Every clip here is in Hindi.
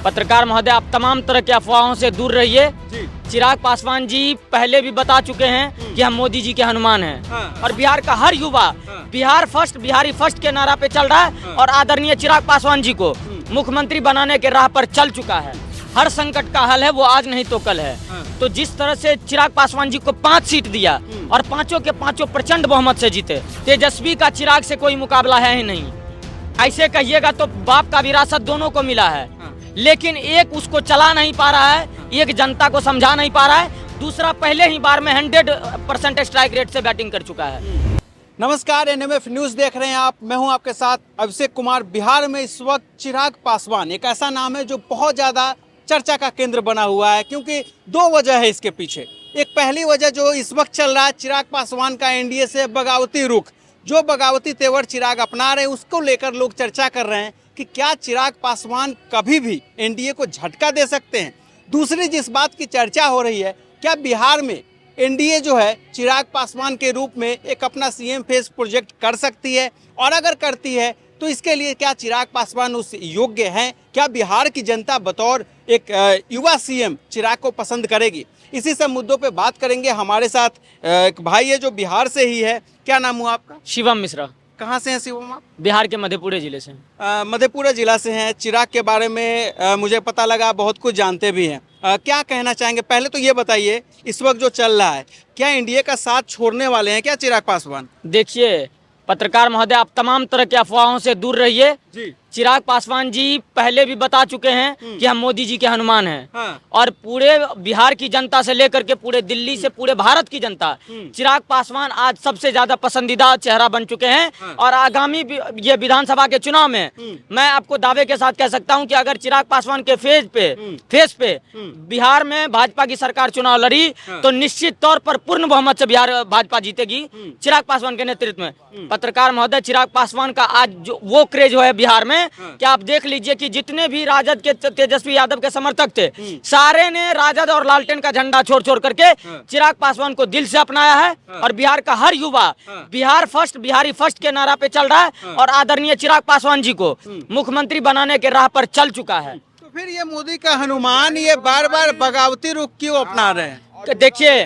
पत्रकार महोदय, आप तमाम तरह की अफवाहों से दूर रहिए। चिराग पासवान जी पहले भी बता चुके हैं कि हम मोदी जी के हनुमान हैं। और बिहार का हर युवा बिहार फर्स्ट, बिहारी फर्स्ट के नारा पे चल रहा है और आदरणीय चिराग पासवान जी को मुख्यमंत्री बनाने के राह पर चल चुका है। हर संकट का हल है वो आज नहीं तो कल है। तो जिस तरह से चिराग पासवान जी को 5 सीट दिया और पांचों के पांचों प्रचंड बहुमत से जीते, तेजस्वी का चिराग से कोई मुकाबला है ही नहीं। ऐसे कहिएगा तो बाप का विरासत दोनों को मिला है, लेकिन एक उसको चला नहीं पा रहा है, एक जनता को समझा नहीं पा रहा है, दूसरा पहले ही बार में 100% स्ट्राइक रेट से बैटिंग कर चुका है। नमस्कार, एनएमएफ न्यूज देख रहे हैं आप। मैं हूं आपके साथ अभिषेक कुमार। बिहार में इस वक्त चिराग पासवान एक ऐसा नाम है जो बहुत ज़्यादा चर्चा का केंद्र बना हुआ है, क्योंकि 2 वजह है इसके पीछे। एक पहली वजह जो इस वक्त चल रहा है, चिराग पासवान का एनडीए से बगावती रुख, जो बगावती तेवर चिराग अपना रहे हैं, उसको लेकर लोग चर्चा कर रहे हैं कि क्या चिराग पासवान कभी भी एनडीए को झटका दे सकते हैं। दूसरी जिस बात की चर्चा हो रही है, क्या बिहार में एनडीए जो है चिराग पासवान के रूप में एक अपना सीएम फेस प्रोजेक्ट कर सकती है, और अगर करती है तो इसके लिए क्या चिराग पासवान उस योग्य हैं? क्या बिहार की जनता बतौर एक युवा सीएम चिराग को पसंद करेगी? इसी सब मुद्दों पे बात करेंगे। हमारे साथ एक भाई है जो बिहार से ही है। क्या नाम हुआ आपका? शिवम मिश्रा। कहाँ से हैं शिवम आप? बिहार के मधेपुरा जिले से। मधेपुरा जिला से हैं। चिराग के बारे में मुझे पता लगा बहुत कुछ जानते भी हैं। क्या कहना चाहेंगे? पहले तो ये बताइए, इस वक्त जो चल रहा है, क्या एनडीए का साथ छोड़ने वाले हैं क्या चिराग पासवान? देखिए पत्रकार महोदय, आप तमाम तरह की अफवाहों से दूर रहिए। चिराग पासवान जी पहले भी बता चुके हैं कि हम मोदी जी के हनुमान हैं। और पूरे बिहार की जनता से लेकर के पूरे दिल्ली से पूरे भारत की जनता, चिराग पासवान आज सबसे ज्यादा पसंदीदा चेहरा बन चुके हैं। और आगामी ये विधानसभा के चुनाव में मैं आपको दावे के साथ कह सकता हूं कि अगर चिराग पासवान के फेस पे बिहार में भाजपा की सरकार चुनाव लड़ी तो निश्चित तौर पर पूर्ण बहुमत से बिहार भाजपा जीतेगी चिराग पासवान के नेतृत्व में। पत्रकार महोदय, चिराग पासवान का आज जो वो क्रेज है बिहार में, क्या आप देख लीजिए कि जितने भी राजद के तेजस्वी यादव के समर्थक थे, सारे ने राजद और लालटेन का झंडा छोड़ करके चिराग पासवान को दिल से अपनाया है। और बिहार का हर युवा बिहार फर्स्ट, बिहारी फर्स्ट के नारा पे चल रहा है और आदरणीय चिराग पासवान जी को मुख्यमंत्री बनाने के राह पर चल चुका है। तो फिर ये मोदी का हनुमान ये बार बार बगावती रुख क्यों अपना रहे हैं? देखिए,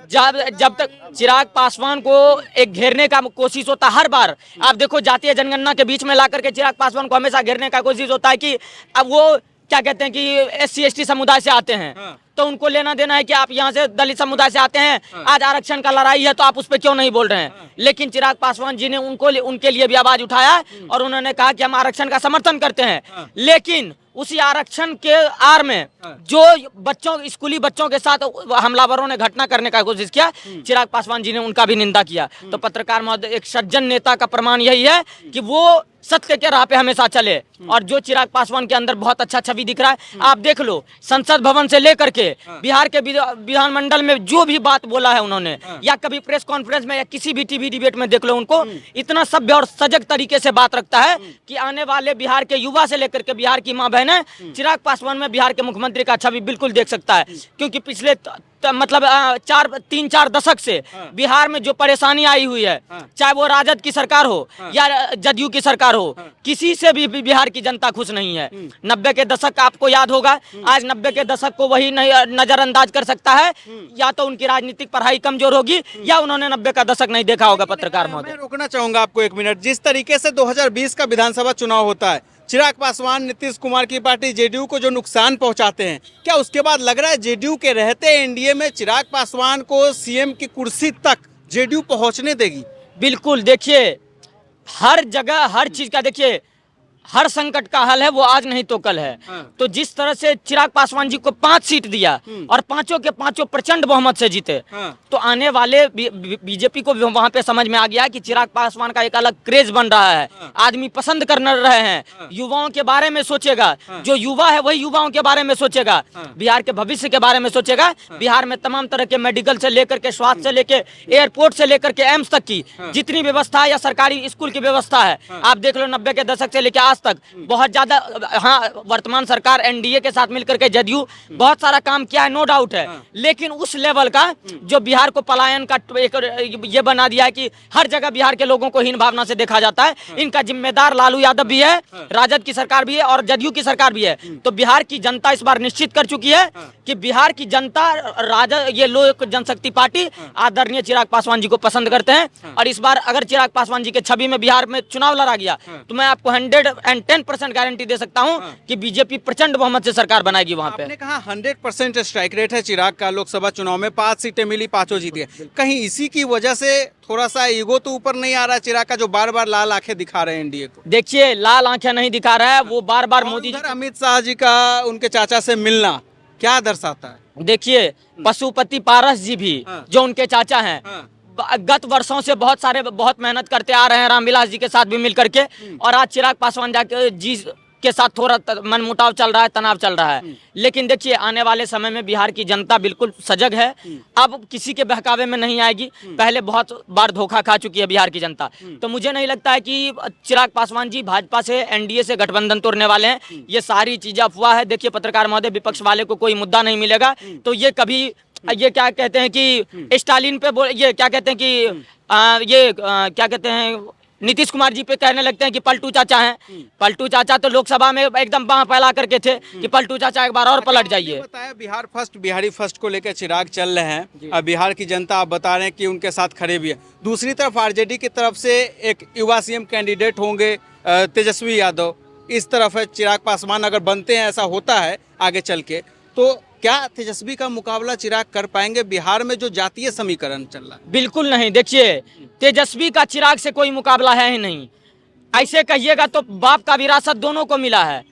जब तक चिराग पासवान को एक घेरने का कोशिश होता, हर बार आप देखो जातीय जनगणना के बीच में ला करके चिराग पासवान को हमेशा घेरने का कोशिश होता है कि अब वो क्या कहते हैं कि SC/ST समुदाय से आते हैं तो उनको लेना देना है कि आप यहाँ से दलित समुदाय से आते हैं, आज आरक्षण का लड़ाई है तो आप उस पर क्यों नहीं बोल रहे हैं। लेकिन चिराग पासवान जी ने उनके लिए भी आवाज उठाया और उन्होंने कहा कि हम आरक्षण का समर्थन करते हैं। लेकिन उसी आरक्षण के आड़ में जो स्कूली बच्चों के साथ हमलावरों ने घटना करने का कोशिश किया, चिराग पासवान जी ने उनका भी निंदा किया। तो पत्रकार महोदय, एक सज्जन नेता का प्रमाण यही है कि वो सत्य के राह पे हमेशा चले। और जो चिराग पासवान के अंदर बहुत अच्छा छवि दिख रहा है, आप देख लो, संसद भवन से लेकर के बिहार के विधानमंडल में जो भी बात बोला है उन्होंने, या कभी प्रेस कॉन्फ्रेंस में या किसी भी टीवी डिबेट में देख लो, उनको इतना सभ्य और सजग तरीके से बात रखता है कि आने वाले बिहार के युवा से लेकर के बिहार की माँ बहनें चिराग पासवान में बिहार के मुख्यमंत्री का छवि बिल्कुल देख सकता है। क्योंकि पिछले मतलब 3-4 दशक से बिहार में जो परेशानी आई हुई है, चाहे वो राजद की सरकार हो या जदयू की सरकार हो, किसी से भी बिहार की जनता खुश नहीं है। 90 के दशक आपको याद होगा, आज 90 के दशक को वही नजरअंदाज कर सकता है, या तो उनकी राजनीतिक पढ़ाई कमजोर होगी या उन्होंने 90 का दशक नहीं देखा होगा। पत्रकार महोदय, मैं रोकना चाहूंगा आपको 1 मिनट। जिस तरीके से 2020 का विधानसभा चुनाव होता है, चिराग पासवान नीतीश कुमार की पार्टी जेडीयू को जो नुकसान पहुंचाते हैं, क्या उसके बाद लग रहा है जेडीयू के रहते एनडीए में चिराग पासवान को सीएम की कुर्सी तक जेडीयू पहुंचने देगी? बिल्कुल। देखिए, हर जगह हर चीज का देखिए, हर संकट का हल है वो आज नहीं तो कल है। तो जिस तरह से चिराग पासवान जी को 5 सीट दिया और पांचों के पांचों प्रचंड बहुमत से जीते, तो आने वाले बीजेपी को वहां पे समझ में आ गया कि चिराग पासवान का एक अलग क्रेज बन रहा है, आदमी पसंद कर रहे हैं, युवाओं के बारे में सोचेगा, जो युवा है वही युवाओं के बारे में सोचेगा, बिहार के भविष्य के बारे में सोचेगा। बिहार में तमाम तरह के मेडिकल से लेकर के स्वास्थ्य से लेकर एयरपोर्ट से लेकर के एम्स तक की जितनी व्यवस्था है या सरकारी स्कूल की व्यवस्था है, आप देख लो 90 के दशक से लेकर आज तक बहुत ज्यादा, हाँ वर्तमान सरकार एनडीए के साथ मिलकर के जदयू बहुत सारा काम किया है, नो डाउट है, लेकिन उस लेवल का जो बिहार को पलायन का एक ये बना दिया है कि हर जगह बिहार के लोगों को हीन भावना से देखा जाता है, इनका जिम्मेदार लालू यादव भी है, राजद की सरकार भी है और जदयू की सरकार भी है। तो बिहार की जनता इस बार निश्चित कर चुकी है कि बिहार की जनता राजद, ये लोक जनशक्ति पार्टी आदरणीय चिराग पासवान जी को पसंद करते हैं। और इस बार अगर चिराग पासवान जी के छवि में बिहार में चुनाव लड़ा गया तो मैं आपको 110% गारंटी दे सकता हूं कि बीजेपी प्रचंड बहुमत से सरकार बनाएगी वहां पे। आपने कहा 100% स्ट्राइक रेट है चिराग का, लोकसभा चुनाव में 5 सीटें मिली, 5 जीत गए। कहीं इसी की वजह से थोड़ा सा ईगो तो ऊपर नहीं आ रहा चिराग का, जो बार बार लाल आंखें दिखा रहे हैं एनडीए को? देखिए, लाल आंखें नहीं दिखा रहा है, वो बार बार मोदी जी, अमित शाह जी का उनके चाचा से मिलना क्या दर्शाता है? देखिए पशुपति पारस जी भी जो उनके चाचा हैं, गत वर्षों से बहुत मेहनत करते आ रहे हैं रामविलास जी के साथ भी मिल करके, और आज चिराग पासवान जी के साथ थोड़ा मनमुटाव चल रहा है, तनाव चल रहा है। लेकिन देखिए, आने वाले समय में बिहार की जनता बिल्कुल सजग है, अब किसी के बहकावे में नहीं आएगी। पहले बहुत बार धोखा खा चुकी है बिहार की जनता, तो मुझे नहीं लगता है कि चिराग पासवान जी भाजपा से, एनडीए से गठबंधन तोड़ने वाले हैं। ये सारी चीजें अफवाह है। देखिए पत्रकार महोदय, विपक्ष वाले को कोई मुद्दा नहीं मिलेगा तो ये कभी, ये क्या कहते हैं कि स्टालिन पे ये क्या कहते हैं कि क्या कहते हैं, नीतीश कुमार जी पे कहने लगते हैं कि पलटू चाचा हैं। पलटू चाचा तो लोकसभा में एकदम बांह फैला करके थे कि पलटू चाचा एक बार और पलट जाइए। बताया बिहार फर्स्ट, बिहारी फर्स्ट को लेकर चिराग चल रहे हैं, अब बिहार की जनता आप बता रहे हैं कि उनके साथ खड़े भी है। दूसरी तरफ आरजेडी की तरफ से एक युवा सीएम कैंडिडेट होंगे तेजस्वी यादव, इस तरफ है चिराग पासवान। अगर बनते हैं, ऐसा होता है आगे चल के, तो क्या तेजस्वी का मुकाबला चिराग कर पाएंगे बिहार में जो जातीय समीकरण चल रहा है? बिल्कुल नहीं। देखिए, तेजस्वी का चिराग से कोई मुकाबला है ही नहीं। ऐसे कहिएगा तो बाप का विरासत दोनों को मिला है,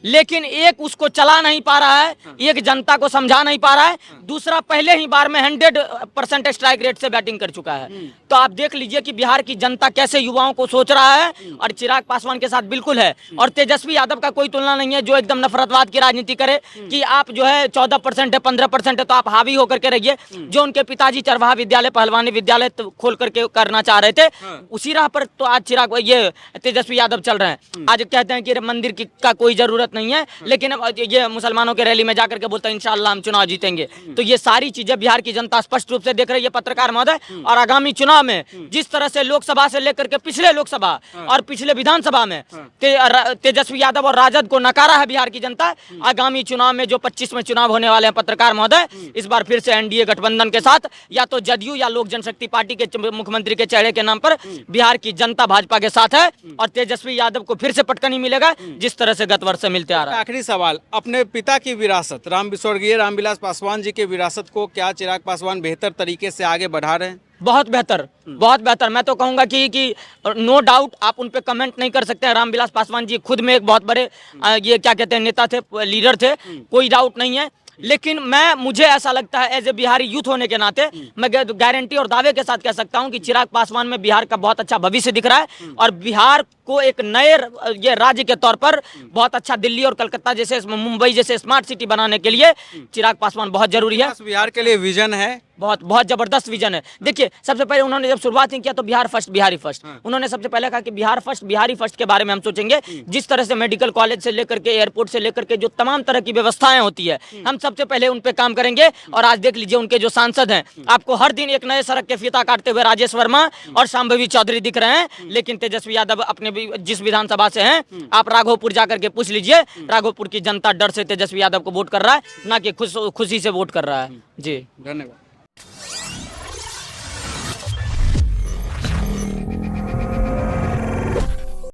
लेकिन एक उसको चला नहीं पा रहा है, एक जनता को समझा नहीं पा रहा है, दूसरा पहले ही बार में 100% स्ट्राइक रेट से बैटिंग कर चुका है। तो आप देख लीजिए कि बिहार की जनता कैसे युवाओं को सोच रहा है, और चिराग पासवान के साथ बिल्कुल है। और तेजस्वी यादव का कोई तुलना नहीं है, जो एकदम नफरतवाद की राजनीति करे कि आप जो है 14% है, 15% है तो आप हावी होकर के रहिए। जो उनके पिताजी चरवाहा विद्यालय, पहलवानी विद्यालय खोल करके करना चाह रहे थे, उसी राह पर तो आज चिराग ये तेजस्वी यादव चल रहे हैं। आज कहते हैं कि मंदिर का कोई जरूरत नहीं है, लेकिन ये मुसलमानों के रैली में जाकर के बोलते हैं इंशाअल्लाह हम चुनाव जीतेंगे। तो ये सारी चीजें बिहार की जनता स्पष्ट रूप से देख रही है पत्रकार महोदय। और आगामी चुनाव में जिस तरह से लोकसभा से लेकर के पिछले लोकसभा और पिछले विधानसभा में तेजस्वी यादव और राजद को नकारा है बिहार की जनता, आगामी चुनाव में जो 25 में चुनाव होने वाले हैं पत्रकार महोदय, इस बार फिर से एनडीए गठबंधन के साथ या तो जदयू या लोक जनशक्ति पार्टी के मुख्यमंत्री के चेहरे के नाम पर बिहार की जनता भाजपा के साथ है, और तेजस्वी यादव को फिर से पटकनी मिलेगा जिस तरह से गत वर्ष से मिलते आ रहा है। आखिरी सवाल, अपने पिता की विरासत, स्वर्गीय रामविलास पासवान जी के विरासत को क्या चिराग पासवान बेहतर तरीके से आगे बढ़ा रहे हैं? बहुत बेहतर, बहुत बेहतर। मैं तो कहूंगा कि नो डाउट, आप उन पे कमेंट नहीं कर सकते हैं। रामविलास पासवान जी खुद में एक बहुत बड़े ये क्या कहते हैं नेता थे, लीडर थे, कोई डाउट नहीं है। लेकिन मुझे ऐसा लगता है एज ए बिहारी यूथ होने के नाते मैं गारंटी और दावे के साथ कह सकता हूं कि चिराग पासवान में बिहार का बहुत अच्छा भविष्य दिख रहा है, और बिहार को एक नए ये राज्य के तौर पर बहुत अच्छा दिल्ली और कलकत्ता जैसे, मुंबई जैसे स्मार्ट सिटी बनाने के लिए चिराग पासवान बहुत जरूरी है। बिहार के लिए विजन है, बहुत बहुत जबरदस्त विजन है। देखिए, सबसे पहले उन्होंने जब शुरुआत किया तो बिहार फर्स्ट, बिहारी फर्स्ट, उन्होंने सबसे पहले कहा कि बिहार फर्स्ट, बिहारी फर्स्ट के बारे में हम सोचेंगे। जिस तरह से मेडिकल कॉलेज से लेकर के एयरपोर्ट से लेकर के जो तमाम तरह की व्यवस्थाएं होती है, हम सबसे पहले उन पे काम करेंगे। और आज देख लीजिए उनके जो सांसद हैं, आपको हर दिन एक नए सड़क के फीता काटते हुए राजेश वर्मा और शांभवी चौधरी दिख रहे हैं। लेकिन तेजस्वी यादव अपने जिस विधानसभा से हैं, आप राघोपुर जाकर के पूछ लीजिए, राघोपुर की जनता डर से तेजस्वी यादव को वोट कर रहा है, ना कि खुशी से वोट कर रहा है। जी, धन्यवाद।